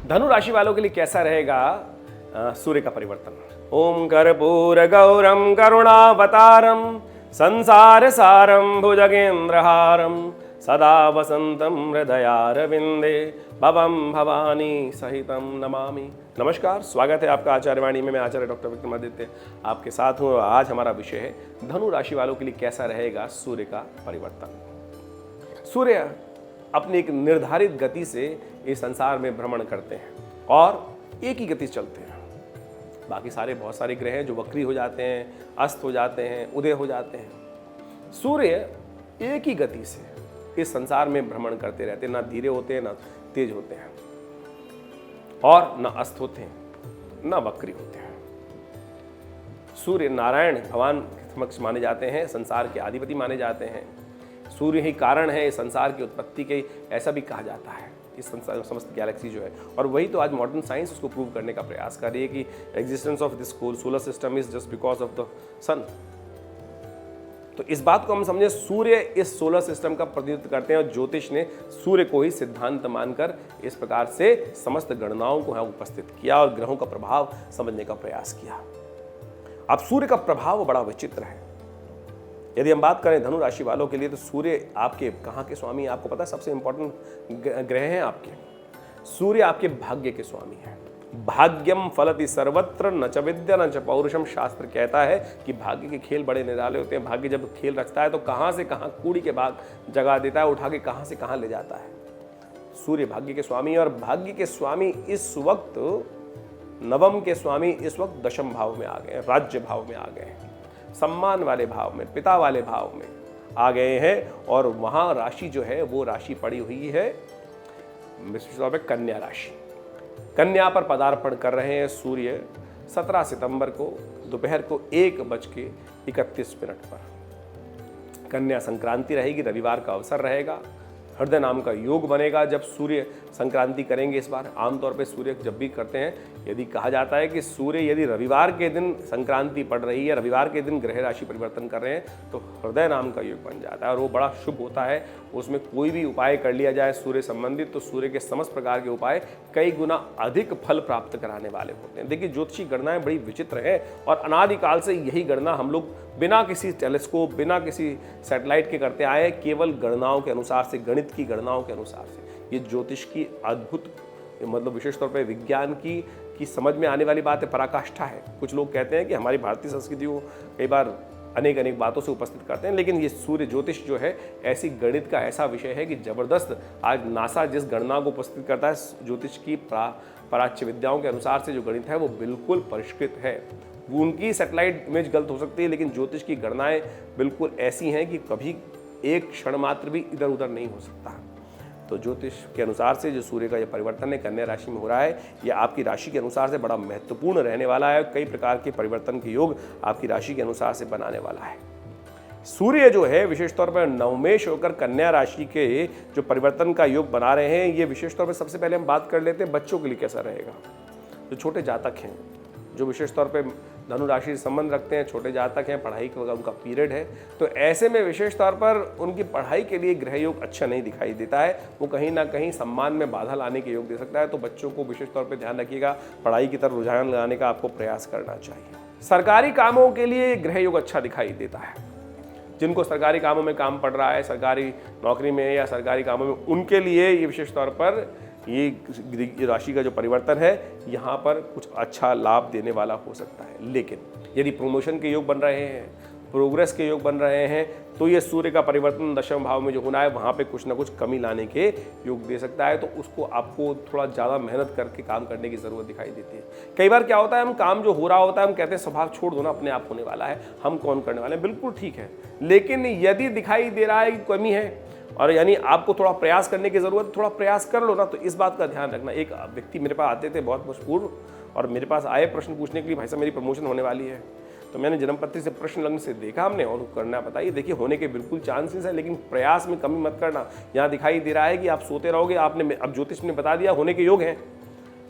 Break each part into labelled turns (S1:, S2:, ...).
S1: धनु राशि वालों के लिए कैसा रहेगा सूर्य का परिवर्तन। ओम कर्पूर गौरम करुणावतारम संसार सारम भुजगेंद्रहारम सदा वसंतम हृदयारविंदे भवम भवानी सहितम नमामि। नमस्कार, स्वागत है आपका आचार्यवाणी में। मैं आचार्य डॉक्टर विक्रमादित्य आपके साथ हूँ। आज हमारा विषय है धनु राशि वालों के लिए कैसा रहेगा सूर्य का परिवर्तन। सूर्य अपनी एक निर्धारित गति से इस संसार में भ्रमण करते हैं और एक ही गति से चलते हैं। बाकी सारे बहुत सारे ग्रह हैं जो वक्री हो जाते हैं, अस्त हो जाते हैं, उदय हो जाते हैं। सूर्य एक ही गति से इस संसार में भ्रमण करते रहते हैं, ना धीरे होते हैं ना तेज होते हैं और ना अस्त होते हैं ना वक्री होते हैं। सूर्य नारायण भगवान के समक्ष माने जाते हैं, संसार के अधिपति माने जाते हैं। सूर्य ही कारण है इस संसार की उत्पत्ति के, ऐसा भी कहा जाता है। इस संसार समस्त गैलेक्सी जो है, और वही तो आज मॉडर्न साइंस उसको प्रूव करने का प्रयास कर रही है कि existence of this solar system is just because of the sun. तो इस बात को हम समझे, सूर्य इस सोलर सिस्टम का प्रतिनिधित्व करते हैं और ज्योतिष ने सूर्य को ही सिद्धांत मानकर इस प्रकार से समस्त गणनाओं को यहाँ उपस्थित किया और ग्रहों का प्रभाव समझने का प्रयास किया। अब सूर्य का प्रभाव बड़ा विचित्र है। यदि हम बात करें धनु राशि वालों के लिए, तो सूर्य आपके कहाँ के स्वामी हैं? आपको पता है सबसे इंपॉर्टेंट ग्रह हैं आपके। सूर्य आपके भाग्य के स्वामी हैं। भाग्यम फलति सर्वत्र न च विद्या न च पौरुषम। शास्त्र कहता है कि भाग्य के खेल बड़े निराले होते हैं। भाग्य जब खेल रचता है तो कहाँ से कहाँ कूड़ी के भाग जगा देता है, उठा के कहाँ से कहाँ ले जाता है। सूर्य भाग्य के स्वामी है और भाग्य के स्वामी इस वक्त, नवम के स्वामी इस वक्त दशम भाव में आ गए हैं, राज्य भाव में आ गए हैं, सम्मान वाले भाव में, पिता वाले भाव में आ गए हैं। और वहां राशि जो है वो राशि पड़ी हुई है विशेष तौर पर कन्या राशि। कन्या पर पदार्पण कर रहे हैं सूर्य 17 सितंबर को दोपहर को 1:31 पर। कन्या संक्रांति रहेगी, रविवार का अवसर रहेगा। हृदय नाम का योग बनेगा जब सूर्य संक्रांति करेंगे। इस बार आमतौर पे सूर्य जब भी करते हैं, यदि कहा जाता है कि सूर्य यदि रविवार के दिन संक्रांति पड़ रही है, रविवार के दिन ग्रह राशि परिवर्तन कर रहे हैं, तो हृदय नाम का योग बन जाता है और वो बड़ा शुभ होता है। उसमें कोई भी उपाय कर लिया जाए सूर्य संबंधित, तो सूर्य के समस्त प्रकार के उपाय कई गुना अधिक फल प्राप्त कराने वाले होते हैं। देखिए, ज्योतिषी गणनाएं बड़ी विचित्र हैं और अनादिकाल से यही गणना हम लोग बिना किसी टेलीस्कोप, बिना किसी सैटेलाइट के करते आए, केवल गणनाओं के अनुसार से, गणित की गणनाओं के अनुसार से। ये ज्योतिष की अद्भुत, मतलब विशेष तौर पे विज्ञान की समझ में आने वाली बात है, पराकाष्ठा है। कुछ लोग कहते हैं कि हमारी भारतीय संस्कृति को कई बार अनेक बातों से उपस्थित करते हैं, लेकिन ये सूर्य ज्योतिष जो है ऐसी गणित का ऐसा विषय है कि जबरदस्त। आज नासा जिस गणना को उपस्थित करता है ज्योतिष की प्राच्य विद्याओं के अनुसार से, जो गणित है वो बिल्कुल परिष्कृत है। उनकी सैटेलाइट इमेज गलत हो सकती है, लेकिन ज्योतिष की गणनाएं बिल्कुल ऐसी हैं कि कभी एक क्षण मात्र भी इधर उधर नहीं हो सकता। तो ज्योतिष के अनुसार से जो सूर्य का ये परिवर्तन है कन्या राशि में हो रहा है, ये आपकी राशि के अनुसार से बड़ा महत्वपूर्ण रहने वाला है। कई प्रकार के परिवर्तन के योग आपकी राशि के अनुसार से बनाने वाला है। सूर्य जो है विशेष तौर पर नवमेश होकर कन्या राशि के जो परिवर्तन का योग बना रहे हैं, ये विशेष तौर पर सबसे पहले हम बात कर लेते हैं बच्चों के लिए कैसा रहेगा। जो छोटे जातक हैं, जो विशेष तौर पे धनु राशि से संबंध रखते हैं, छोटे जातक हैं, पढ़ाई का उनका पीरियड है, तो ऐसे में विशेष तौर पर उनकी पढ़ाई के लिए ग्रह योग अच्छा नहीं दिखाई देता है। वो कहीं ना कहीं सम्मान में बाधा लाने के योग दे सकता है। तो बच्चों को विशेष तौर पे ध्यान रखिएगा, पढ़ाई की तरफ रुझान लगाने का आपको प्रयास करना चाहिए। सरकारी कामों के लिए ग्रह योग अच्छा दिखाई देता है। जिनको सरकारी कामों में काम पड़ रहा है, सरकारी नौकरी में या सरकारी कामों में, उनके लिए ये विशेष तौर पर ये राशि का जो परिवर्तन है यहाँ पर कुछ अच्छा लाभ देने वाला हो सकता है। लेकिन यदि प्रमोशन के योग बन रहे हैं, प्रोग्रेस के योग बन रहे हैं, तो ये सूर्य का परिवर्तन दशम भाव में जो होना है वहाँ पे कुछ ना कुछ कमी लाने के योग दे सकता है। तो उसको आपको थोड़ा ज़्यादा मेहनत करके काम करने की ज़रूरत दिखाई देती है। कई बार क्या होता है, हम काम जो हो रहा होता है हम कहते हैं स्वभाव छोड़ दो ना, अपने आप होने वाला है, हम कौन करने वाले हैं। बिल्कुल ठीक है, लेकिन यदि दिखाई दे रहा है कि कमी है और यानी आपको थोड़ा प्रयास करने की ज़रूरत, थोड़ा प्रयास कर लो ना। तो इस बात का ध्यान रखना। एक व्यक्ति मेरे पास आते थे बहुत मशहूर, और मेरे पास आए प्रश्न पूछने के लिए, भाई साहब मेरी प्रमोशन होने वाली है। तो मैंने जन्मपत्री से प्रश्न लगने से देखा हमने, और करना बताइए, देखिए होने के बिल्कुल चांसेस है, लेकिन प्रयास में कमी मत करना। यहाँ दिखाई दे रहा है कि आप सोते रहोगे। आपने, अब ज्योतिष ने बता दिया होने के योग हैं,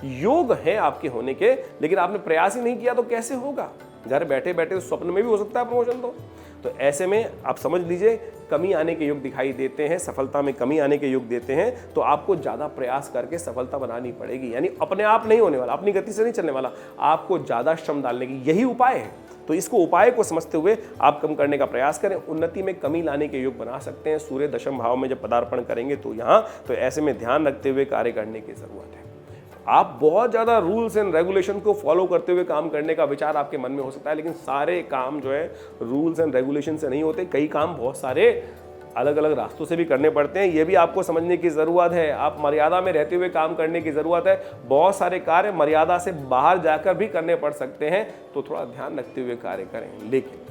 S1: योग है आपके होने के, लेकिन आपने प्रयास ही नहीं किया तो कैसे होगा। घर बैठे बैठे स्वप्न में भी हो सकता है प्रमोशन। तो ऐसे में आप समझ लीजिए कमी आने के योग दिखाई देते हैं, सफलता में कमी आने के योग देते हैं, तो आपको ज़्यादा प्रयास करके सफलता बनानी पड़ेगी। यानी अपने आप नहीं होने वाला, अपनी गति से नहीं चलने वाला, आपको ज़्यादा श्रम डालने की यही उपाय है। तो इसको उपाय को समझते हुए आप कम करने का प्रयास करें, उन्नति में कमी लाने के योग बना सकते हैं। सूर्य दशम भाव में जब पदार्पण करेंगे तो यहाँ तो ऐसे में ध्यान रखते हुए कार्य करने की जरूरत है। आप बहुत ज़्यादा रूल्स एंड रेगुलेशन को फॉलो करते हुए काम करने का विचार आपके मन में हो सकता है, लेकिन सारे काम जो है रूल्स एंड रेगुलेशन से नहीं होते। कई काम बहुत सारे अलग अलग रास्तों से भी करने पड़ते हैं, ये भी आपको समझने की ज़रूरत है। आप मर्यादा में रहते हुए काम करने की ज़रूरत है। बहुत सारे कार्य मर्यादा से बाहर जाकर भी करने पड़ सकते हैं, तो थोड़ा ध्यान रखते हुए कार्य करें। लेकिन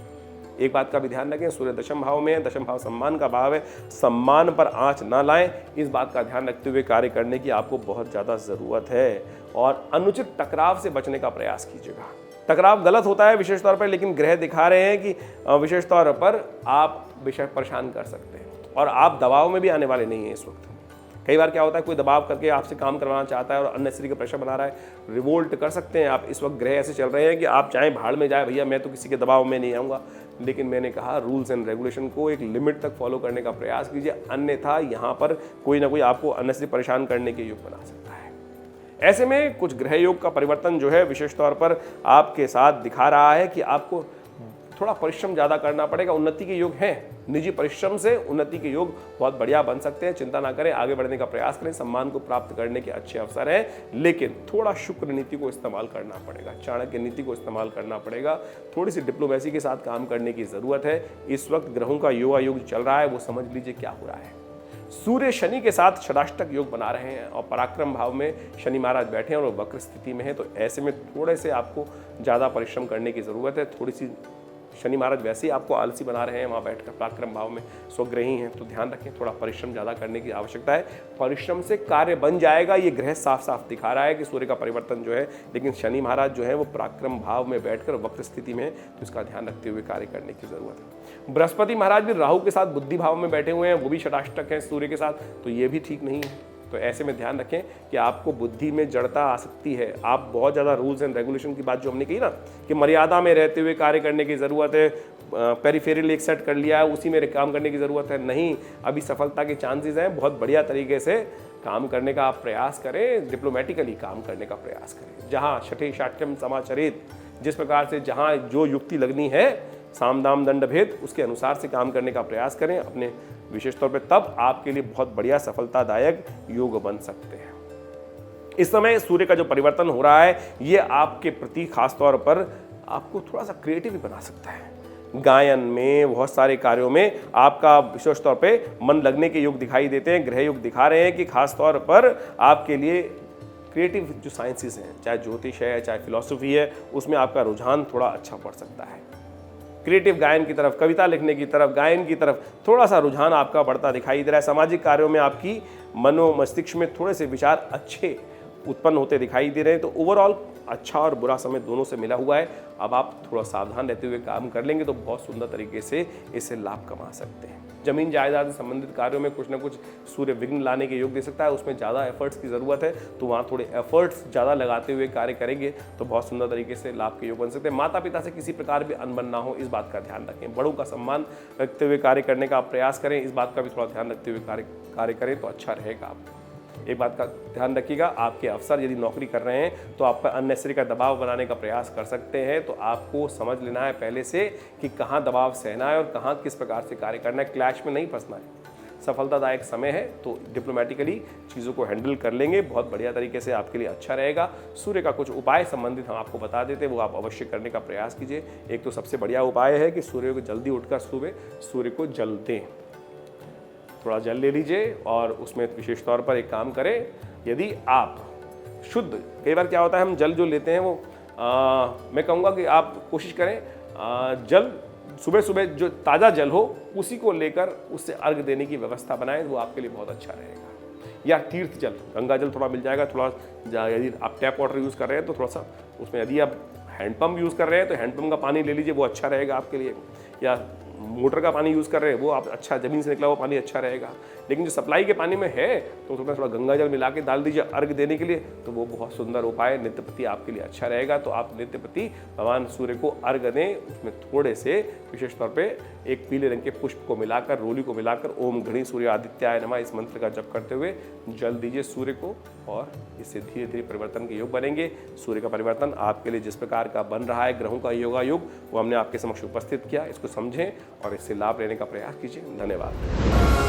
S1: एक बात का भी ध्यान रखें, सूर्य दशम भाव में है, दशम भाव सम्मान का भाव है, सम्मान पर आंच ना लाएं, इस बात का ध्यान रखते हुए कार्य करने की आपको बहुत ज़्यादा ज़रूरत है। और अनुचित टकराव से बचने का प्रयास कीजिएगा। टकराव गलत होता है विशेष तौर पर, लेकिन ग्रह दिखा रहे हैं कि विशेष तौर पर आप विषय परेशान कर सकते हैं और आप दबाव में भी आने वाले नहीं हैं इस वक्त। कई बार क्या होता है, कोई दबाव करके आपसे काम करवाना चाहता है और अननेसेसरी का प्रेशर बना रहा है, रिवोल्ट कर सकते हैं आप। इस वक्त ग्रह ऐसे चल रहे हैं कि आप चाहे भाड़ में जाए, भैया मैं तो किसी के दबाव में नहीं आऊँगा। लेकिन मैंने कहा रूल्स एंड रेगुलेशन को एक लिमिट तक फॉलो करने का प्रयास कीजिए, अन्यथा यहाँ पर कोई ना कोई आपको अननेसेसरी परेशान करने के योग बना सकता है। ऐसे में कुछ ग्रह योग का परिवर्तन जो है विशेष तौर पर आपके साथ दिखा रहा है कि आपको थोड़ा परिश्रम ज़्यादा करना पड़ेगा। उन्नति के योग हैं, निजी परिश्रम से उन्नति के योग बहुत बढ़िया बन सकते हैं। चिंता ना करें, आगे बढ़ने का प्रयास करें, सम्मान को प्राप्त करने के अच्छे अवसर हैं। लेकिन थोड़ा शुक्र नीति को इस्तेमाल करना पड़ेगा, चाणक्य नीति को इस्तेमाल करना पड़ेगा, थोड़ी सी डिप्लोमेसी के साथ काम करने की ज़रूरत है। इस वक्त ग्रहों का योगा योग चल रहा है, वो समझ लीजिए क्या हो रहा है। सूर्य शनि के साथ षडाष्टक योग बना रहे हैं और पराक्रम भाव में शनि महाराज बैठे हैं और वो वक्र स्थिति में है, तो ऐसे में थोड़े से आपको ज़्यादा परिश्रम करने की ज़रूरत है। थोड़ी सी शनि महाराज वैसे ही आपको आलसी बना रहे हैं वहाँ बैठकर, पराक्रम भाव में स्वग्रही हैं, तो ध्यान रखें, थोड़ा परिश्रम ज़्यादा करने की आवश्यकता है। परिश्रम से कार्य बन जाएगा, ये ग्रह साफ साफ दिखा रहा है कि सूर्य का परिवर्तन जो है। लेकिन शनि महाराज जो है वो पराक्रम भाव में बैठकर वक्र स्थिति में है, तो इसका ध्यान रखते हुए कार्य करने की जरूरत है। बृहस्पति महाराज भी राहु के साथ बुद्धि भाव में बैठे हुए हैं, वो भी षडाष्टक है सूर्य के साथ, तो ये भी ठीक नहीं है। तो ऐसे में ध्यान रखें कि आपको बुद्धि में जड़ता आ सकती है। आप बहुत ज़्यादा रूल्स एंड रेगुलेशन की बात जो हमने कही ना कि मर्यादा में रहते हुए कार्य करने की ज़रूरत है, पेरिफेरल एक सेट कर लिया है, उसी में काम करने की ज़रूरत है, नहीं, अभी सफलता के चांसेस हैं। बहुत बढ़िया तरीके से काम करने का आप प्रयास करें, डिप्लोमेटिकली काम करने का प्रयास करें। जहाँ छठे शाठ्यम समाचरित, जिस प्रकार से जहाँ जो युक्ति लगनी है, साम दाम दंड भेद, उसके अनुसार से काम करने का प्रयास करें अपने विशेष तौर पे, तब आपके लिए बहुत बढ़िया सफलतादायक योग बन सकते हैं। इस समय सूर्य का जो परिवर्तन हो रहा है, ये आपके प्रति खास तौर पर आपको थोड़ा सा क्रिएटिव बना सकता है। गायन में, बहुत सारे कार्यों में आपका विशेष तौर पे मन लगने के योग दिखाई देते हैं। ग्रह योग दिखा रहे हैं कि खास तौर पर आपके लिए क्रिएटिव जो साइंसेस हैं, चाहे ज्योतिष है, चाहे फिलॉसफी है, उसमें आपका रुझान थोड़ा अच्छा बढ़ सकता है। क्रिएटिव गायन की तरफ, कविता लिखने की तरफ, गायन की तरफ थोड़ा सा रुझान आपका बढ़ता दिखाई दे रहा है। सामाजिक कार्यों में आपकी मनो मस्तिष्क में थोड़े से विचार अच्छे उत्पन्न होते दिखाई दे रहे हैं। तो ओवरऑल अच्छा और बुरा समय दोनों से मिला हुआ है। अब आप थोड़ा सावधान रहते हुए काम कर लेंगे तो बहुत सुंदर तरीके से इससे लाभ कमा सकते हैं। जमीन जायदाद से संबंधित कार्यों में कुछ ना कुछ सूर्य विघ्न लाने के योग दे सकता है, उसमें ज़्यादा एफर्ट्स की ज़रूरत है, तो वहाँ थोड़े एफर्ट्स ज़्यादा लगाते हुए कार्य करेंगे तो बहुत सुंदर तरीके से लाभ के योग बन सकते हैं। माता पिता से किसी प्रकार भी अनबन ना हो, इस बात का ध्यान रखें। बड़ों का सम्मान रखते हुए कार्य करने का प्रयास करें, इस बात का भी थोड़ा ध्यान रखते हुए कार्य करें तो अच्छा रहेगा। आप एक बात का ध्यान रखिएगा, आपके अफसर यदि नौकरी कर रहे हैं तो आप पर अननेसेसरी का दबाव बनाने का प्रयास कर सकते हैं, तो आपको समझ लेना है पहले से कि कहाँ दबाव सहना है और कहाँ किस प्रकार से कार्य करना है। क्लैश में नहीं फंसना है। सफलतादायक समय है तो डिप्लोमेटिकली चीज़ों को हैंडल कर लेंगे, बहुत बढ़िया तरीके से आपके लिए अच्छा रहेगा। सूर्य का कुछ उपाय संबंधित हम आपको बता देते हैं, वो आप अवश्य करने का प्रयास कीजिए। एक तो सबसे बढ़िया उपाय है कि सूर्य को जल्दी उठकर सुबह सूर्य को जल दें, थोड़ा जल ले लीजिए और उसमें विशेष तौर पर एक काम करें, यदि आप शुद्ध, कई बार क्या होता है हम जल जो लेते हैं वो मैं कहूँगा कि आप कोशिश करें जल सुबह सुबह जो ताज़ा जल हो उसी को लेकर उससे अर्घ देने की व्यवस्था बनाएं, वो आपके लिए बहुत अच्छा रहेगा। या तीर्थ जल, गंगा जल थोड़ा मिल जाएगा, थोड़ा यदि आप टैप वाटर यूज़ कर रहे हैं तो थोड़ा सा उसमें, यदि आप हैंडपम्प यूज़ कर रहे हैं तो हैंडपम्प का पानी ले लीजिए, वो अच्छा रहेगा आपके लिए। या मोटर का पानी यूज़ कर रहे हैं वो आप अच्छा, ज़मीन से निकला हुआ पानी अच्छा रहेगा। लेकिन जो सप्लाई के पानी में है तो थोड़ा गंगा जल मिला के डाल दीजिए अर्घ देने के लिए, तो वो बहुत सुंदर उपाय, नित्य प्रति आपके लिए अच्छा रहेगा। तो आप नित्य प्रति भगवान सूर्य को अर्घ दें, उसमें थोड़े से विशेष तौर पे एक पीले रंग के पुष्प को मिलाकर, रोली को मिलाकर ओम गणी सूर्य आदित्याय नमः इस मंत्र का जप करते हुए जल दीजिए सूर्य को, और इससे धीरे धीरे परिवर्तन के योग बनेंगे। सूर्य का परिवर्तन आपके लिए जिस प्रकार का बन रहा है, ग्रहों का योगायोग, वो हमने आपके समक्ष उपस्थित किया। इसको समझें और इससे लाभ लेने का प्रयास कीजिए। धन्यवाद।